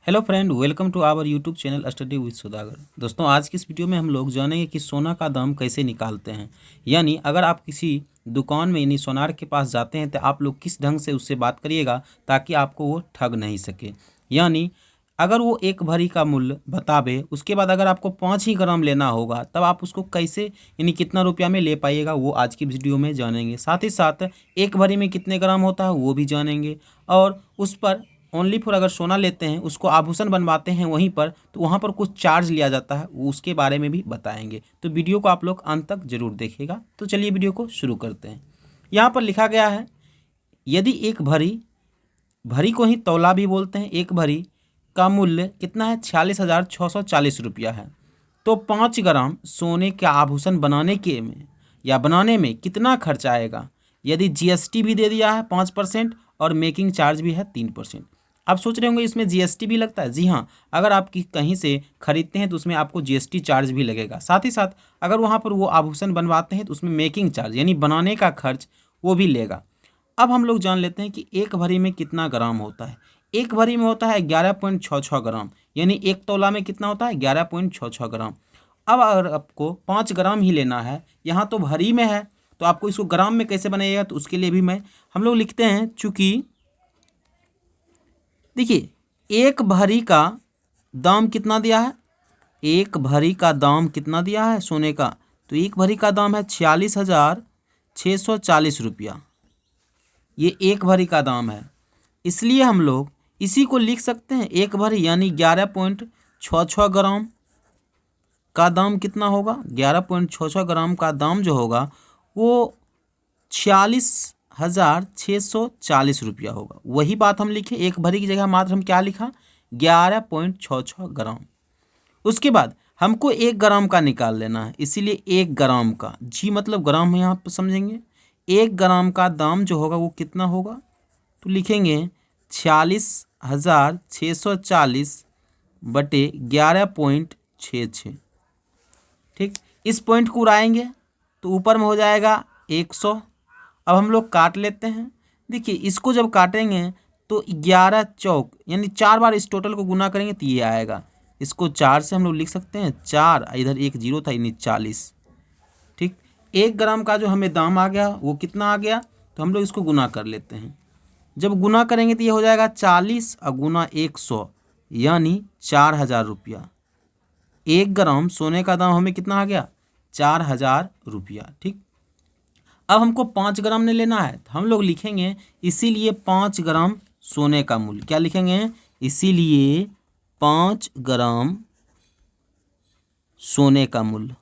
Hello friend, welcome to our YouTube channel study with Sudhakar. दोस्तों, आज की इस वीडियो में हम लोग जानेंगे कि सोना का दाम कैसे निकालते हैं। यानी अगर आप किसी दुकान में यानी सोनार के पास जाते हैं तो आप लोग किस ढंग से उससे बात करिएगा ताकि आपको वो ठग नहीं सके। यानी अगर वो एक भरी का मूल्य बतावे, उसके बाद अगर आपको 5 ही ग्राम लेना होगा तब आप उसको कैसे यानी कितना रुपया में ले पाइएगा, वो आज की वीडियो में जानेंगे। साथ ही साथ एक भरी में कितने ग्राम होता है वो भी जानेंगे। और उस पर ओनली फॉर अगर सोना लेते हैं, उसको आभूषण बनवाते हैं वहीं पर, तो वहाँ पर कुछ चार्ज लिया जाता है, वो उसके बारे में भी बताएंगे। तो वीडियो को आप लोग अंत तक जरूर देखिएगा। तो चलिए वीडियो को शुरू करते हैं। यहाँ पर लिखा गया है, यदि एक भरी भरी को ही तौला भी बोलते हैं, एक भरी का मूल्य कितना है 46,640 रुपया है। तो 5 ग्राम सोने के आभूषण बनाने में कितना खर्च आएगा। यदि जीएसटी भी दे दिया है 5% और मेकिंग चार्ज भी है 3%। आप सोच रहे होंगे इसमें जीएसटी भी लगता है। जी हाँ, अगर आप कहीं से खरीदते हैं तो उसमें आपको जीएसटी चार्ज भी लगेगा। साथ ही साथ अगर वहाँ पर वो आभूषण बनवाते हैं तो उसमें मेकिंग चार्ज यानी बनाने का खर्च वो भी लेगा। अब हम लोग जान लेते हैं कि एक भरी में कितना ग्राम होता है। एक भरी में होता है 11.66 ग्राम, यानी एक तोला में कितना होता है 11.66 ग्राम। अब अगर आपको 5 ग्राम ही लेना है, यहाँ तो भरी में है तो आपको इसको ग्राम में कैसे बनाइएगा, तो उसके लिए भी हम लोग लिखते हैं। चूँकि देखिए, एक भरी का दाम कितना दिया है, एक भरी का दाम कितना दिया है सोने का, तो एक भरी का दाम है 46,640 रुपया। ये एक भरी का दाम है, इसलिए हम लोग इसी को लिख सकते हैं। एक भरी यानी 11.66 ग्राम का दाम कितना होगा, 11.66 ग्राम का दाम जो होगा वो 46,640 रुपया होगा। वही बात हम लिखे, एक भरी की जगह मात्र हम क्या लिखा 11.66 ग्राम। उसके बाद हमको 1 ग्राम का निकाल लेना है, इसीलिए 1 ग्राम का जी मतलब ग्राम है, यहाँ पर समझेंगे। 1 ग्राम का दाम जो होगा वो कितना होगा, तो लिखेंगे 46,640 बटे 11.66। ठीक, इस पॉइंट को उड़ाएंगे तो ऊपर में हो जाएगा 100। अब हम लोग काट लेते हैं। देखिए, इसको जब काटेंगे तो 11 चौक यानी 4 बार इस टोटल को गुना करेंगे तो ये आएगा। इसको 4 से हम लोग लिख सकते हैं, 4 इधर एक जीरो था यानी 40। ठीक, 1 ग्राम का जो हमें दाम आ गया वो कितना आ गया, तो हम लोग इसको गुना कर लेते हैं। जब गुना करेंगे तो ये हो जाएगा 40 और गुना 100 यानी 4,000 रुपया। 1 ग्राम सोने का दाम हमें कितना आ गया 4,000 रुपया। ठीक, अब हमको 5 ग्राम ने लेना है तो हम लोग लिखेंगे इसीलिए 5 ग्राम सोने का मूल्य, क्या लिखेंगे, इसीलिए 5 ग्राम सोने का मूल्य।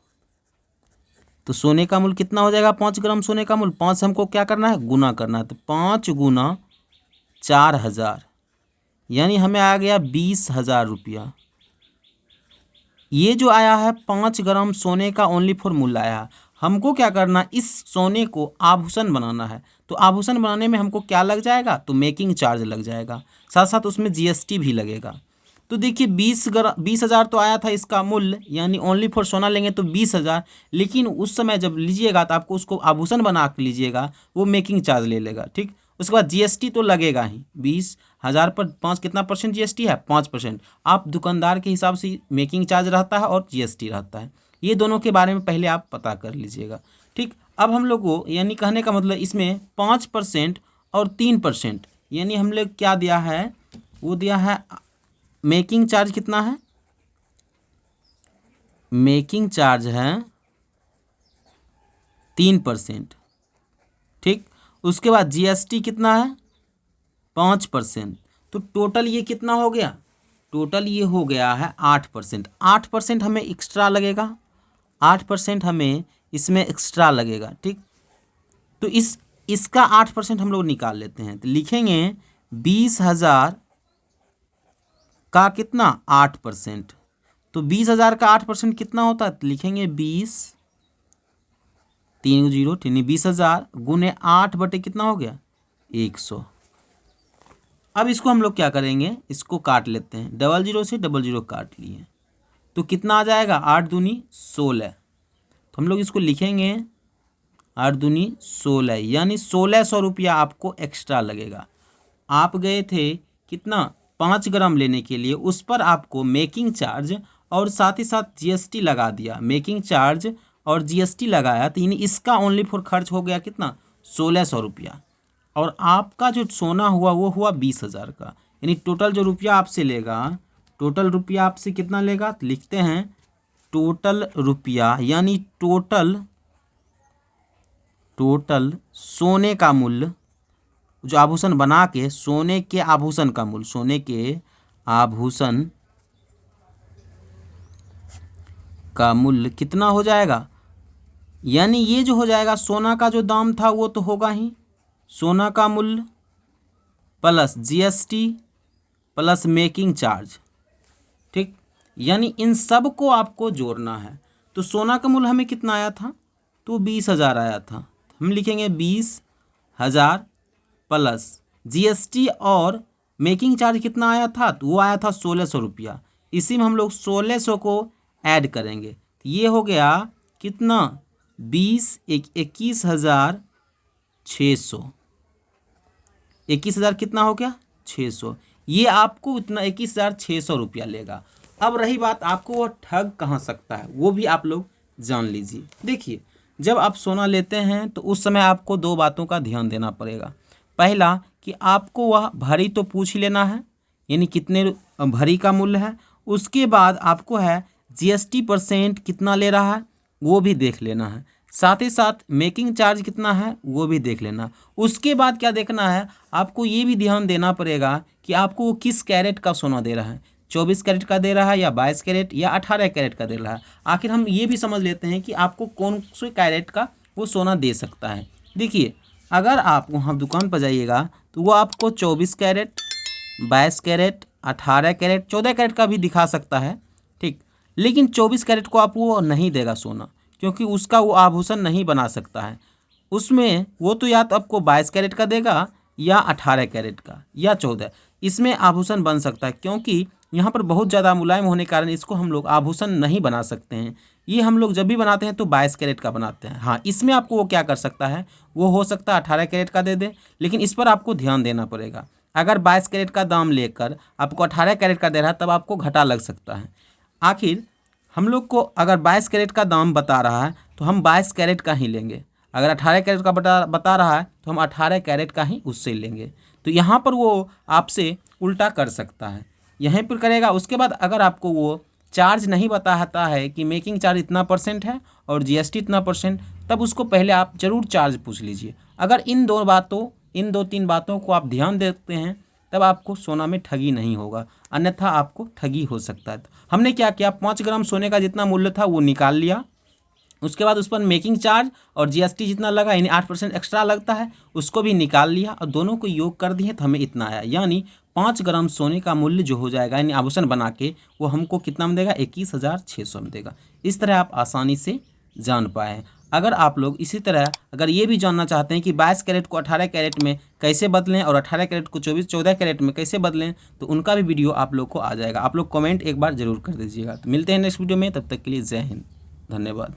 तो सोने का मूल्य कितना हो जाएगा 5 ग्राम सोने का मूल्य, 5 हमको क्या करना है गुना करना है, तो 5 गुना 4,000 यानी हमें आ गया 20,000 रुपया। ये जो आया है 5 ग्राम सोने का ओनली फॉर मूल्य आया है। हमको क्या करना, इस सोने को आभूषण बनाना है, तो आभूषण बनाने में हमको क्या लग जाएगा, तो मेकिंग चार्ज लग जाएगा, साथ साथ उसमें जीएसटी भी लगेगा। तो देखिए 20,000 तो आया था इसका मूल्य, यानी ओनली फॉर सोना लेंगे तो 20,000। लेकिन उस समय जब लीजिएगा तो आपको उसको आभूषण बना के लीजिएगा, वो मेकिंग चार्ज ले लेगा। ठीक, उसके बाद जीएसटी तो लगेगा ही। 20,000 पर 5 कितना परसेंट जीएसटी है, 5%। आप दुकानदार के हिसाब से मेकिंग चार्ज रहता है और जीएसटी रहता है, ये दोनों के बारे में पहले आप पता कर लीजिएगा। ठीक, अब हम लोग को यानी कहने का मतलब इसमें 5% और 3% यानी हम लोग क्या दिया है, वो दिया है मेकिंग चार्ज कितना है, मेकिंग चार्ज है 3%। ठीक, उसके बाद जीएसटी कितना है 5%। तो टोटल ये कितना हो गया, टोटल ये हो गया है 8%। 8% हमें एक्स्ट्रा लगेगा, 8% हमें इसमें एक्स्ट्रा लगेगा। ठीक, तो इसका 8% हम लोग निकाल लेते हैं, तो लिखेंगे 20,000 का कितना 8%। तो 20,000 का 8% कितना होता है, तो लिखेंगे 20, 3 जीरो 20,000 गुने 8 बटे कितना हो गया 100। अब इसको हम लोग क्या करेंगे, इसको काट लेते हैं, 00 से 00 काट लिए तो कितना आ जाएगा 8 दूनी 16। तो हम लोग इसको लिखेंगे 8 दूनी 16 यानी 1,600 रुपया आपको एक्स्ट्रा लगेगा। आप गए थे कितना 5 ग्राम लेने के लिए उस पर आपको मेकिंग चार्ज और साथ ही साथ जीएसटी लगा दिया, मेकिंग चार्ज और जीएसटी लगाया, तो यानी इसका ओनली फॉर खर्च हो गया कितना, 1600 रुपया। और आपका जो सोना हुआ वो हुआ 20,000 का, यानी टोटल जो रुपया आपसे लेगा, टोटल रुपया आपसे कितना लेगा, तो लिखते हैं टोटल रुपया, यानी टोटल सोने का मूल्य, जो आभूषण बना के सोने के आभूषण का मूल्य, सोने के आभूषण का मूल्य कितना हो जाएगा, यानी ये जो हो जाएगा सोना का जो दाम था वो तो होगा ही, सोना का मूल्य plus GST plus making charge, ठीक। यानी इन सब को आपको जोड़ना है। तो सोना का मूल्य हमें कितना आया था, तो 20,000 आया था, हम लिखेंगे 20,000 प्लस जीएसटी और मेकिंग चार्ज कितना आया था, तो वो आया था 1600 रुपया। इसी में हम लोग 1600 को ऐड करेंगे, तो ये हो गया कितना, 21,600, 21,000 कितना हो गया, 600। ये आपको इतना 21,600 रुपया लेगा। अब रही बात आपको वो ठग कहाँ सकता है, वो भी आप लोग जान लीजिए। देखिए, जब आप सोना लेते हैं तो उस समय आपको 2 बातों का ध्यान देना पड़ेगा। पहला कि आपको वह भरी तो पूछ ही लेना है, यानी कितने भरी का मूल्य है। उसके बाद आपको है जीएसटी % कितना ले रहा है वो भी देख लेना है, साथ ही साथ मेकिंग चार्ज कितना है वो भी देख लेना। उसके बाद क्या देखना है, आपको ये भी ध्यान देना पड़ेगा कि आपको वो किस कैरेट का सोना दे रहा है, 24 कैरेट का दे रहा है या 22 कैरेट या 18 कैरेट का दे रहा है। आखिर हम ये भी समझ लेते हैं कि आपको कौन से कैरेट का वो सोना दे सकता है। देखिए, अगर आप वहाँ दुकान पर जाइएगा तो वो आपको 24 कैरेट, 22 कैरेट, 18 कैरेट, 14 कैरेट का भी दिखा सकता है, ठीक। लेकिन 24 कैरेट को आप वो नहीं देगा सोना, क्योंकि उसका वो आभूषण नहीं बना सकता है। उसमें वो तो या तो आपको 22 कैरेट का देगा या 18 कैरेट का या 14, इसमें आभूषण बन सकता है। क्योंकि यहाँ पर बहुत ज़्यादा मुलायम होने के कारण इसको हम लोग आभूषण नहीं बना सकते हैं। ये हम लोग जब भी बनाते हैं तो 22 कैरेट का बनाते हैं। हाँ, इसमें आपको वो क्या कर सकता है, वो हो सकता है 18 कैरेट का दे दे, लेकिन इस पर आपको ध्यान देना पड़ेगा। अगर 22 कैरेट का दाम लेकर आपको 18 कैरेट का दे रहा है तब आपको घाटा लग सकता है। आखिर हम लोग को अगर 22 कैरेट का दाम बता रहा है तो हम 22 कैरेट का ही लेंगे, अगर 18 कैरेट का बता रहा है तो हम 18 कैरेट का ही उससे लेंगे। तो यहाँ पर वो आपसे उल्टा कर सकता है, यहीं पर करेगा। उसके बाद अगर आपको वो चार्ज नहीं बताता है कि मेकिंग चार्ज इतना % है और जीएसटी इतना %, तब उसको पहले आप ज़रूर चार्ज पूछ लीजिए। अगर इन 2-3 बातों को आप ध्यान देते हैं तब आपको सोना में ठगी नहीं होगा, अन्यथा आपको ठगी हो सकता है। तो हमने क्या किया, 5 ग्राम सोने का जितना मूल्य था वो निकाल लिया। उसके बाद उस पर मेकिंग चार्ज और जीएसटी जितना लगा, यानी 8% एक्स्ट्रा लगता है, उसको भी निकाल लिया और दोनों को योग कर दिए तो हमें इतना आया। यानी 5 ग्राम सोने का मूल्य जो हो जाएगा, यानी आभूषण बना के, वो हमको कितना में देगा, 21,600 में देगा। इस तरह आप आसानी से जान पाए। अगर आप लोग इसी तरह अगर ये भी जानना चाहते हैं कि 22 कैरेट को 18 कैरेट में कैसे बदलें और 18 कैरेट को 14 कैरेट में कैसे बदलें, तो उनका भी वीडियो आप लोग को आ जाएगा। आप लोग कमेंट एक बार ज़रूर कर दीजिएगा। तो मिलते हैं नेक्स्ट वीडियो में, तब तक के लिए जय हिंद, धन्यवाद।